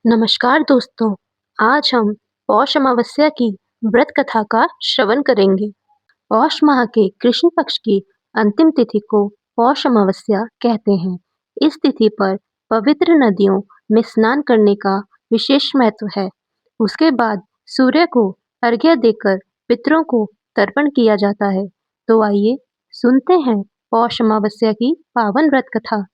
नमस्कार दोस्तों, आज हम पौष अमावस्या की व्रत कथा का श्रवण करेंगे। पौष माह के कृष्ण पक्ष की अंतिम तिथि को पौष अमावस्या कहते हैं। इस तिथि पर पवित्र नदियों में स्नान करने का विशेष महत्व है। उसके बाद सूर्य को अर्घ्य देकर पितरों को तर्पण किया जाता है। तो आइए सुनते हैं पौष अमावस्या की पावन व्रत कथा।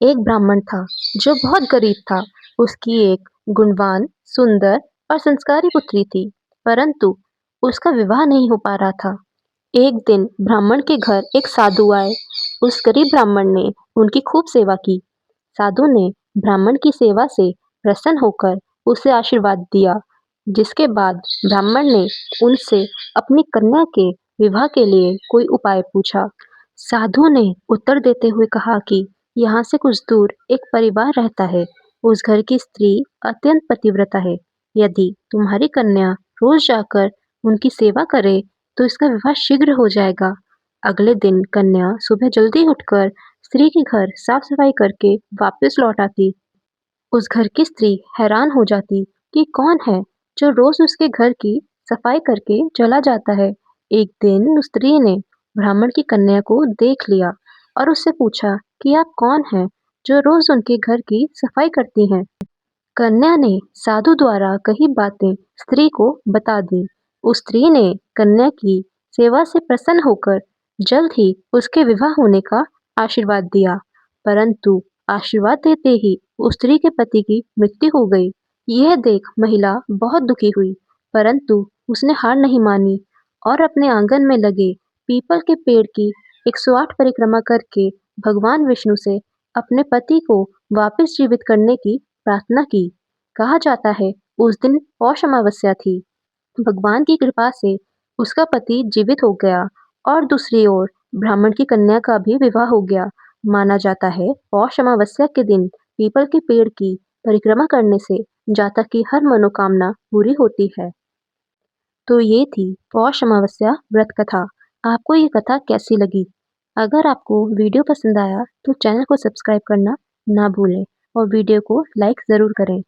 एक ब्राह्मण था जो बहुत गरीब था। उसकी एक गुणवान, सुंदर और संस्कारी पुत्री थी, परंतु उसका विवाह नहीं हो पा रहा था। एक दिन ब्राह्मण के घर एक साधु आए। उस गरीब ब्राह्मण ने उनकी खूब सेवा की। साधु ने ब्राह्मण की सेवा से प्रसन्न होकर उसे आशीर्वाद दिया, जिसके बाद ब्राह्मण ने उनसे अपनी कन्या के विवाह के लिए कोई उपाय पूछा। साधु ने उत्तर देते हुए कहा कि यहाँ से कुछ दूर एक परिवार रहता है। उस घर की स्त्री अत्यंत पतिव्रता है। यदि तुम्हारी कन्या रोज जाकर उनकी सेवा करे तो इसका विवाह शीघ्र हो जाएगा। अगले दिन कन्या सुबह जल्दी उठकर स्त्री के घर साफ सफाई करके वापस लौट आती। उस घर की स्त्री हैरान हो जाती कि कौन है जो रोज उसके घर की सफाई करके चला जाता है। एक दिन उस स्त्री ने ब्राह्मण की कन्या को देख लिया और उससे पूछा कि आप कौन हैं जो रोज उनके घर की सफाई करती हैं। कन्या ने साधु द्वारा कही बातें स्त्री को बता दी। उस स्त्री ने कन्या की सेवा से प्रसन्न होकर जल्द ही उसके विवाह होने का आशीर्वाद दिया, परंतु आशीर्वाद देते ही उस स्त्री के पति की मृत्यु हो गई। यह देख महिला बहुत दुखी हुई, परंतु उसने हार नहीं मानी और अपने आंगन में लगे पीपल के पेड़ की 108 परिक्रमा करके भगवान विष्णु से अपने पति को वापस जीवित करने की प्रार्थना की। कहा जाता है उस दिन पौष अमावस्या थी। भगवान की कृपा से उसका पति जीवित हो गया और दूसरी ओर ब्राह्मण की कन्या का भी विवाह हो गया। माना जाता है पौष अमावस्या के दिन पीपल के पेड़ की परिक्रमा करने से जातक की हर मनोकामना पूरी होती है। तो ये थी पौष अमावस्या व्रत कथा। आपको ये कथा कैसी लगी? अगर आपको वीडियो पसंद आया तो चैनल को सब्सक्राइब करना ना भूलें और वीडियो को लाइक ज़रूर करें।